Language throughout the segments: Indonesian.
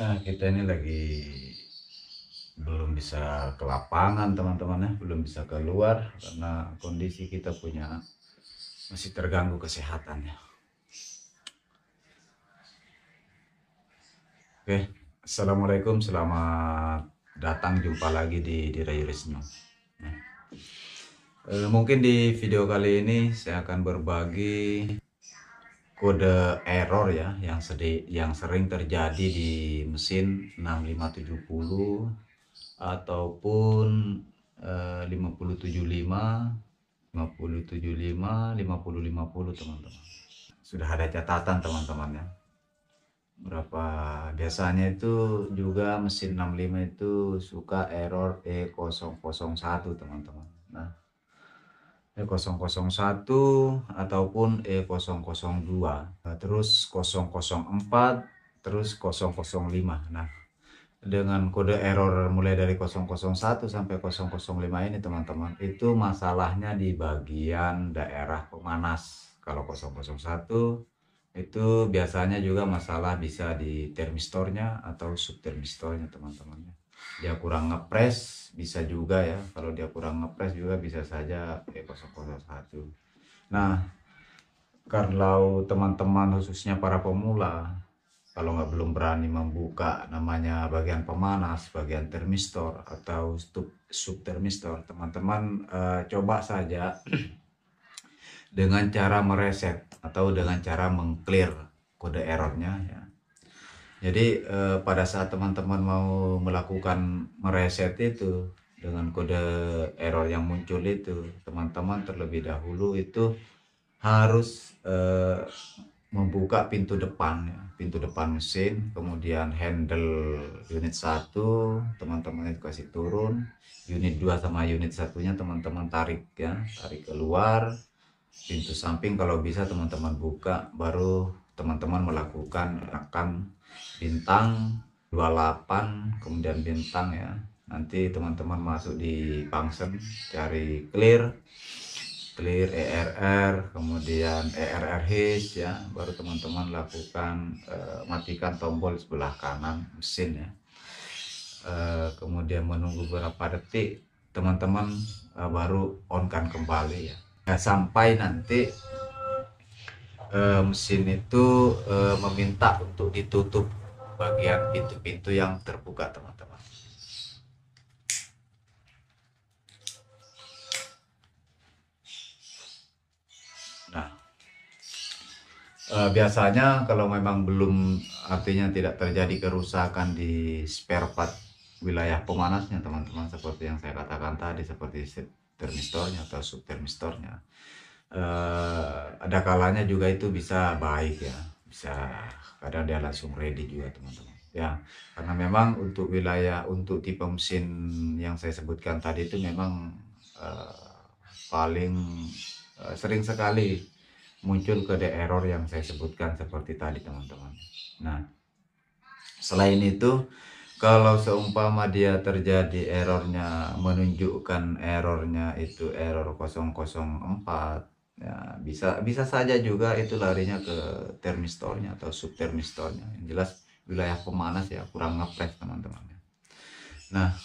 Kita ini lagi belum bisa ke lapangan teman-teman ya, belum bisa keluar karena kondisi kita punya masih terganggu kesehatannya. Oke, assalamualaikum, selamat datang, jumpa lagi di Rayurisno. Mungkin di video kali ini saya akan berbagi kode error ya yang sering terjadi di mesin 6570 ataupun 5075, 5075, 5050 teman-teman. Sudah ada catatan teman-teman ya. Berapa biasanya itu juga mesin 65 itu suka error E001 teman-teman. Nah, E001 ataupun E002, terus 004, terus 005. Nah, dengan kode error mulai dari 001 sampai 005 ini teman-teman, itu masalahnya di bagian daerah pemanas. Kalau 001 itu biasanya juga masalah bisa di termistornya atau subtermistornya teman-teman. Dia kurang ngepres bisa juga ya, kalau dia kurang ngepres juga bisa saja E001. Nah, kalau teman-teman khususnya para pemula, kalau belum berani membuka namanya bagian pemanas, bagian termistor atau subtermistor, teman-teman coba saja dengan cara mereset atau dengan cara mengclear kode errornya ya. Jadi pada saat teman-teman mau melakukan mereset itu dengan kode error yang muncul itu, teman-teman terlebih dahulu itu harus membuka pintu depan ya, pintu depan mesin, kemudian handle unit 1 teman-teman itu kasih turun, unit 2 sama unit satunya teman-teman tarik ya, tarik keluar, pintu samping kalau bisa teman-teman buka, baru teman-teman melakukan akan bintang 28 kemudian bintang ya. Nanti teman-teman masuk di function, cari clear ERR, kemudian ERR hash ya, baru teman-teman lakukan matikan tombol sebelah kanan mesin ya. Kemudian menunggu beberapa detik, teman-teman baru on-kan kembali ya. Sampai nanti mesin itu meminta untuk ditutup bagian pintu-pintu yang terbuka teman-teman. Nah, biasanya kalau memang belum, artinya tidak terjadi kerusakan di spare part wilayah pemanasnya teman-teman, seperti yang saya katakan tadi, seperti termistornya atau subtermistornya, ada kalanya juga itu bisa baik ya, bisa kadang dia langsung ready juga teman-teman ya, karena memang untuk wilayah, untuk tipe mesin yang saya sebutkan tadi itu memang paling sering sekali muncul kode error yang saya sebutkan seperti tadi teman-teman. Nah, selain itu, kalau seumpama dia terjadi errornya, menunjukkan errornya itu error 004 ya, bisa saja juga itu larinya ke termistornya atau subtermistornya. Yang jelas wilayah pemanas ya, kurang ngepres teman-teman. Nah,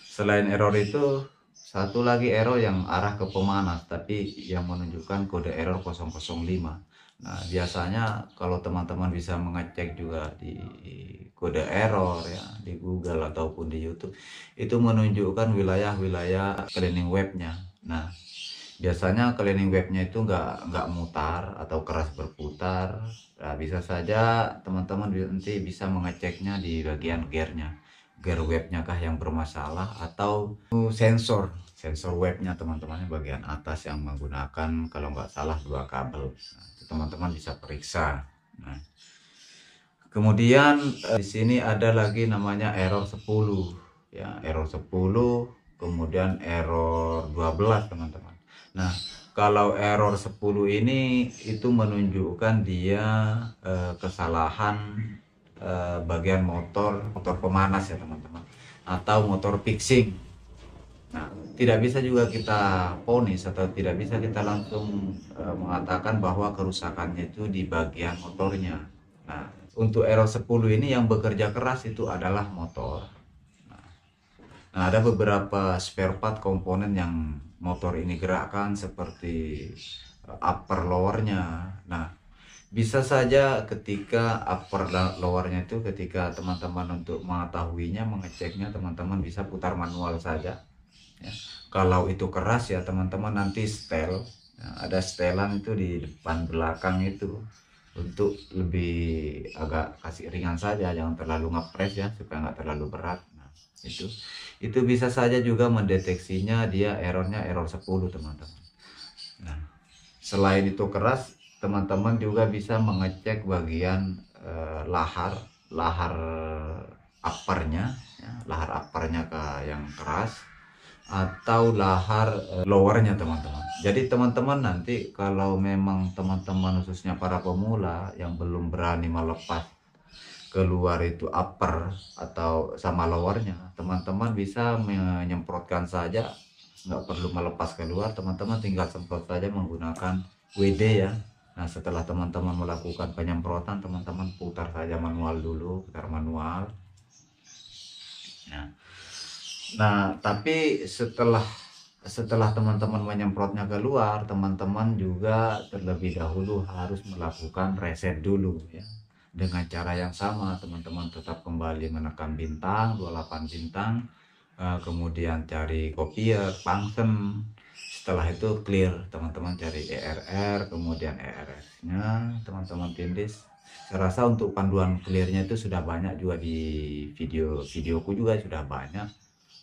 selain error itu, satu lagi error yang arah ke pemanas tapi yang menunjukkan kode error 005. Nah, biasanya kalau teman-teman bisa mengecek juga di kode error ya, di Google ataupun di YouTube, itu menunjukkan wilayah-wilayah cleaning webnya. Nah, biasanya cleaning webnya itu nggak mutar atau keras berputar. Nah, bisa saja teman-teman nanti bisa mengeceknya di bagian gearnya, gear webnya kah yang bermasalah, atau sensor webnya teman-teman, bagian atas yang menggunakan kalau nggak salah 2 kabel. Nah, teman-teman bisa periksa. Nah, kemudian di sini ada lagi namanya error 10 ya, error 10, kemudian error 12 teman-teman. Nah, kalau error 10 ini itu menunjukkan dia kesalahan bagian motor pemanas ya teman-teman, atau motor fixing. Nah, tidak bisa juga kita ponis atau tidak bisa kita langsung mengatakan bahwa kerusakannya itu di bagian motornya. Nah, untuk error 10 ini yang bekerja keras itu adalah motor. Nah, ada beberapa spare part komponen yang motor ini gerakkan seperti upper lowernya. Nah, bisa saja ketika upper lowernya itu, ketika teman-teman untuk mengetahuinya, mengeceknya, teman-teman bisa putar manual saja ya. Kalau itu keras ya teman-teman nanti setel ya, ada setelan itu di depan belakang itu untuk lebih agak kasih ringan saja, jangan terlalu ngepres ya, supaya nggak terlalu berat. Nah, itu bisa saja juga mendeteksinya dia errornya error 10 teman-teman. Nah, selain itu keras, teman-teman juga bisa mengecek bagian lahar uppernya ya, lahar uppernya yang keras atau lahar lowernya teman-teman. Jadi teman-teman nanti kalau memang teman-teman khususnya para pemula yang belum berani melepas keluar itu upper atau sama lowernya, teman-teman bisa menyemprotkan saja, nggak perlu melepas keluar, teman-teman tinggal semprot saja menggunakan WD ya. Nah, setelah teman-teman melakukan penyemprotan, teman-teman putar saja manual dulu, putar manual. Nah, tapi setelah teman-teman menyemprotnya keluar, teman-teman juga terlebih dahulu harus melakukan reset dulu ya. Dengan cara yang sama, teman-teman tetap kembali menekan bintang 28 bintang, kemudian cari copier, function. Setelah itu clear, teman-teman cari ERR, kemudian ERS-nya teman-teman tindis. Saya rasa untuk panduan clearnya itu sudah banyak juga di videoku juga sudah banyak.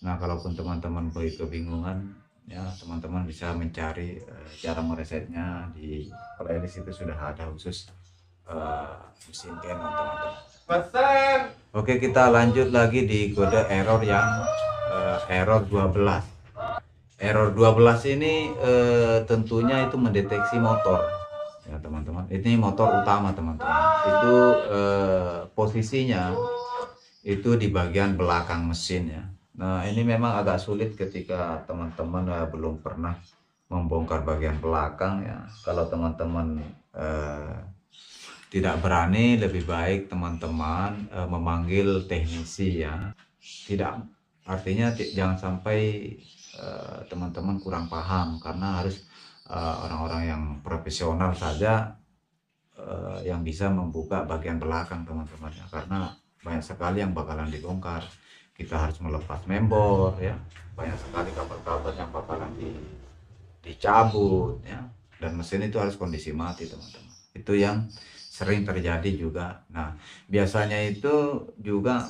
Nah, kalaupun teman-teman kebingungan ya, teman-teman bisa mencari cara meresetnya di playlist, itu sudah ada khusus mesin Canon teman-teman. Oke, kita lanjut lagi di kode error yang error 12. Error 12 ini tentunya itu mendeteksi motor ya teman-teman. Ini motor utama teman-teman. Itu posisinya itu di bagian belakang mesin ya. Nah, ini memang agak sulit ketika teman-teman belum pernah membongkar bagian belakang ya. Kalau teman-teman tidak berani, lebih baik teman-teman memanggil teknisi ya. Tidak, artinya jangan sampai teman-teman kurang paham, karena harus orang-orang yang profesional saja yang bisa membuka bagian belakang teman-teman ya, karena banyak sekali yang bakalan dibongkar. Kita harus melepas membor ya, banyak sekali kabel-kabel yang bakalan dicabut ya, dan mesin itu harus kondisi mati teman-teman. Itu yang sering terjadi juga. Nah, biasanya itu juga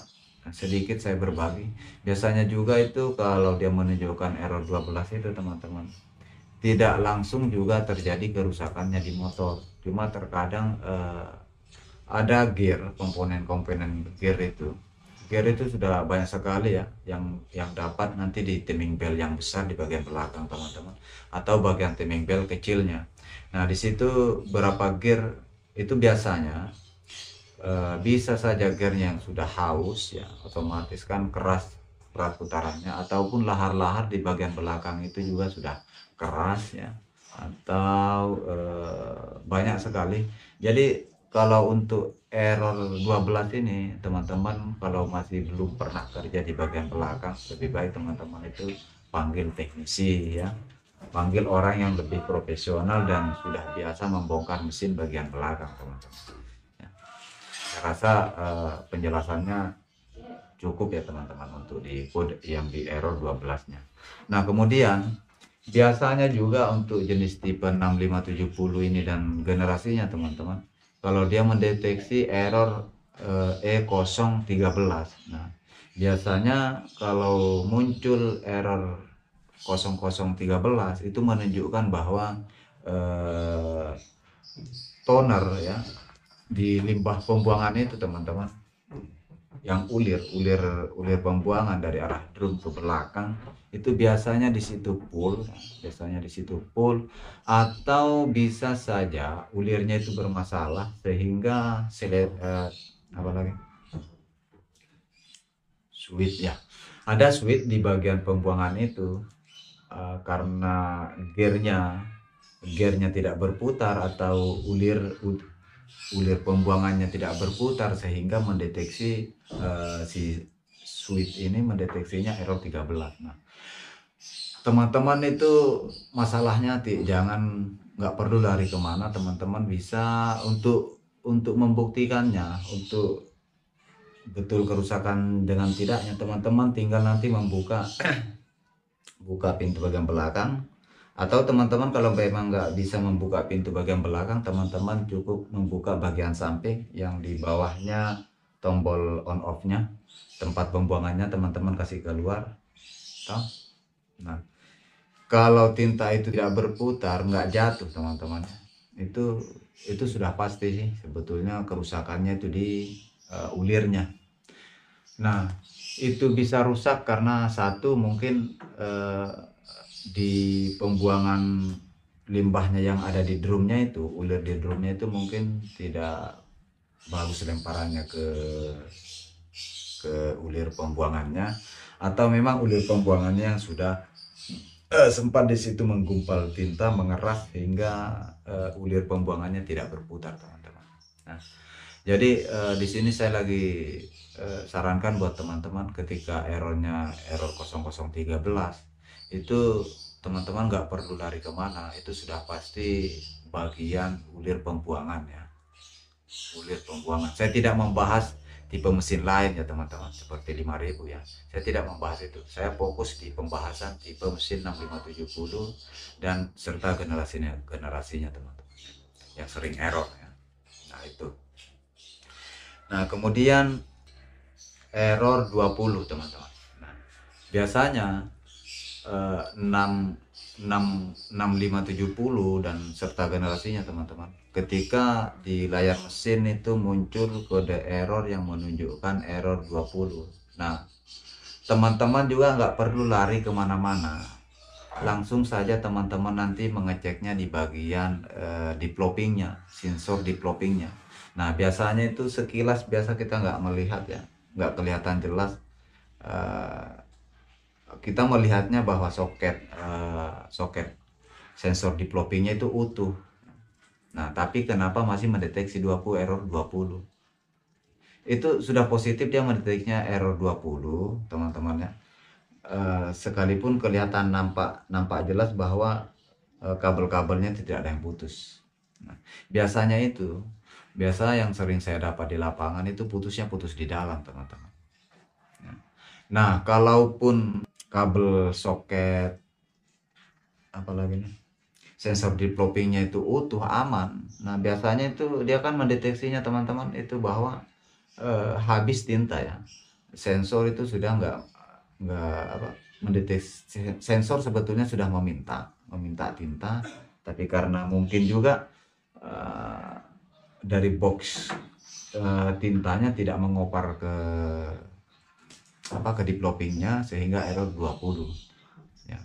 sedikit saya berbagi, biasanya juga itu kalau dia menunjukkan error 12 itu teman-teman, tidak langsung juga terjadi kerusakannya di motor, cuma terkadang ada gear, komponen-komponen gear itu sudah banyak sekali ya yang dapat nanti di timing belt yang besar di bagian belakang teman-teman, atau bagian timing belt kecilnya. Nah, di situ berapa gear itu biasanya bisa saja gearnya yang sudah haus ya, otomatis kan keras putarannya, ataupun lahar-lahar di bagian belakang itu juga sudah keras ya, atau banyak sekali. Jadi kalau untuk error 12 ini teman-teman, kalau masih belum pernah kerja di bagian belakang, lebih baik teman-teman itu panggil teknisi ya, panggil orang yang lebih profesional dan sudah biasa membongkar mesin bagian belakang teman-teman ya. Saya rasa penjelasannya cukup ya teman-teman untuk di kode yang di error 12 nya. Nah, kemudian biasanya juga untuk jenis tipe 6570 ini dan generasinya teman-teman, kalau dia mendeteksi error E013. Nah, biasanya kalau muncul error 0013 itu menunjukkan bahwa toner ya di limbah pembuangan itu teman-teman, yang ulir pembuangan dari arah drum ke belakang itu biasanya di situ full, atau bisa saja ulirnya itu bermasalah sehingga switch ya, ada switch di bagian pembuangan itu karena gearnya tidak berputar atau ulir pembuangannya tidak berputar sehingga mendeteksi si switch ini mendeteksinya error 13. Nah, teman-teman itu masalahnya jangan, nggak perlu lari kemana, teman-teman bisa untuk membuktikannya, untuk betul kerusakan dengan tidaknya, teman-teman tinggal nanti buka pintu bagian belakang, atau teman-teman kalau memang nggak bisa membuka pintu bagian belakang, teman-teman cukup membuka bagian samping yang di bawahnya tombol on off nya, tempat pembuangannya teman-teman kasih keluar. Nah, kalau tinta itu tidak berputar, nggak jatuh teman-teman, itu sudah pasti sih sebetulnya kerusakannya itu di ulirnya. Nah, itu bisa rusak karena satu mungkin di pembuangan limbahnya yang ada di drumnya itu, ulir di drumnya itu mungkin tidak bagus lemparannya ke ulir pembuangannya, atau memang ulir pembuangannya yang sudah sempat di situ menggumpal tinta, mengeras sehingga ulir pembuangannya tidak berputar teman-teman. Nah, jadi di sini saya lagi sarankan buat teman-teman ketika errornya error 0013 itu teman-teman nggak perlu lari kemana, itu sudah pasti bagian ulir pembuangan ya, ulir pembuangan. Saya tidak membahas tipe mesin lain ya teman-teman, seperti 5000 ya, saya tidak membahas itu. Saya fokus di pembahasan tipe mesin 6570 dan serta generasinya teman-teman yang sering error ya. Nah itu. Nah kemudian error 20 teman-teman. Nah, biasanya 6570 dan serta generasinya teman-teman, ketika di layar mesin itu muncul kode error yang menunjukkan error 20. Nah teman-teman juga nggak perlu lari kemana-mana, langsung saja teman-teman nanti mengeceknya di bagian developingnya, sensor developingnya. Nah biasanya itu sekilas biasa kita nggak melihat ya, nggak kelihatan jelas. Kita melihatnya bahwa soket sensor developingnya itu utuh. Nah tapi kenapa masih mendeteksi 20, error 20? Itu sudah positif dia mendeteksinya error 20 teman-teman ya. Sekalipun kelihatan nampak jelas bahwa kabel-kabelnya tidak ada yang putus. Nah, biasa yang sering saya dapat di lapangan itu putusnya putus di dalam teman-teman. Nah kalaupun kabel soket apalagi nih sensor developingnya itu utuh aman, nah biasanya itu dia kan mendeteksinya teman-teman itu bahwa habis tinta ya, sensor itu sudah nggak mendeteksi, sensor sebetulnya sudah meminta tinta, tapi karena mungkin juga dari box tintanya tidak mengopar ke developingnya sehingga error 20 ya.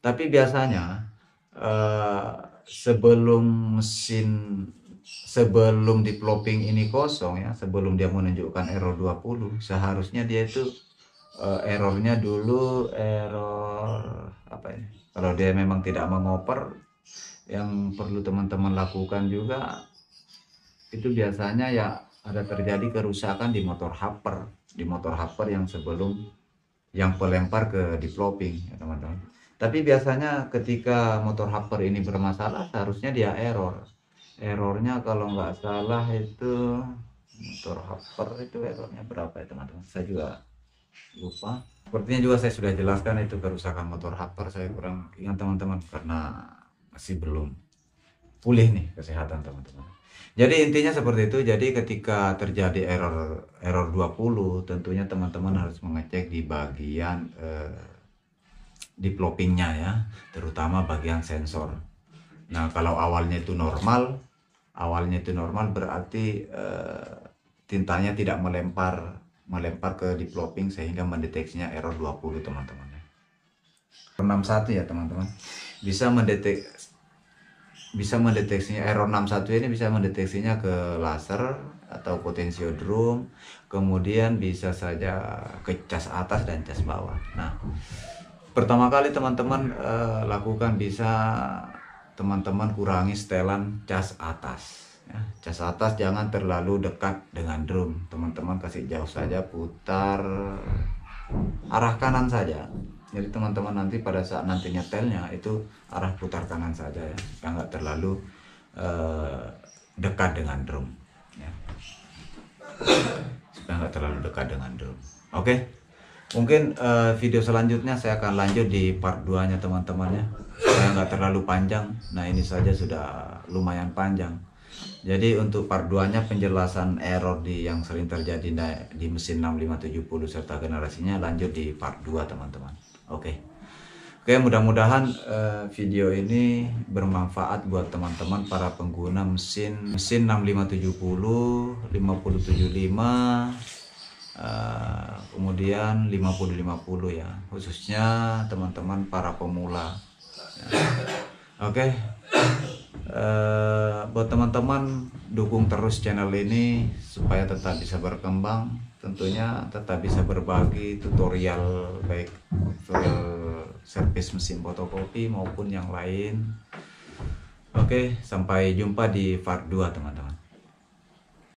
Tapi biasanya sebelum developing ini kosong ya, sebelum dia menunjukkan error 20, seharusnya dia itu errornya dulu error apa ini, kalau dia memang tidak mengoper, yang perlu teman-teman lakukan juga itu biasanya ya ada terjadi kerusakan di motor hopper, yang sebelum yang pelempar ke developing ya teman-teman. Tapi biasanya ketika motor hopper ini bermasalah seharusnya dia errornya kalau nggak salah itu motor hopper itu errornya berapa ya teman-teman, saya juga lupa. Sepertinya juga saya sudah jelaskan itu kerusakan motor hopper, saya kurang ingat teman-teman karena masih belum pulih nih kesehatan teman-teman. Jadi intinya seperti itu. Jadi ketika terjadi error 20 tentunya teman-teman harus mengecek di bagian developingnya ya, terutama bagian sensor. Nah kalau awalnya itu normal berarti tintanya tidak melempar ke developing sehingga mendeteksinya error 20 teman-teman ya. 61 ya teman-teman, bisa mendeteksinya error 61 ini bisa mendeteksinya ke laser atau potentiodrom, kemudian bisa saja ke cas atas dan cas bawah. Nah pertama kali teman-teman lakukan bisa teman-teman kurangi setelan cas atas Ya, cas atas jangan terlalu dekat dengan drum, teman-teman kasih jauh saja, putar arah kanan saja. Jadi teman-teman nanti pada saat nanti nyetelnya itu arah putar kanan saja ya, supaya nggak terlalu dekat dengan drum ya. Supaya nggak terlalu dekat dengan drum. Oke, mungkin video selanjutnya saya akan lanjut di part 2 nya teman-teman ya, supaya nggak terlalu panjang. Nah ini saja sudah lumayan panjang. Jadi untuk part 2 nya penjelasan error yang sering terjadi di mesin 6570 serta generasinya lanjut di part 2 teman-teman. Oke, mudah-mudahan video ini bermanfaat buat teman-teman para pengguna mesin 6570, 5075, kemudian 5050 ya, khususnya teman-teman para pemula ya. Oke, buat teman-teman dukung terus channel ini supaya tetap bisa berkembang, tentunya tetap bisa berbagi tutorial, baik tutorial servis mesin fotokopi maupun yang lain. Oke, sampai jumpa di part 2 teman-teman.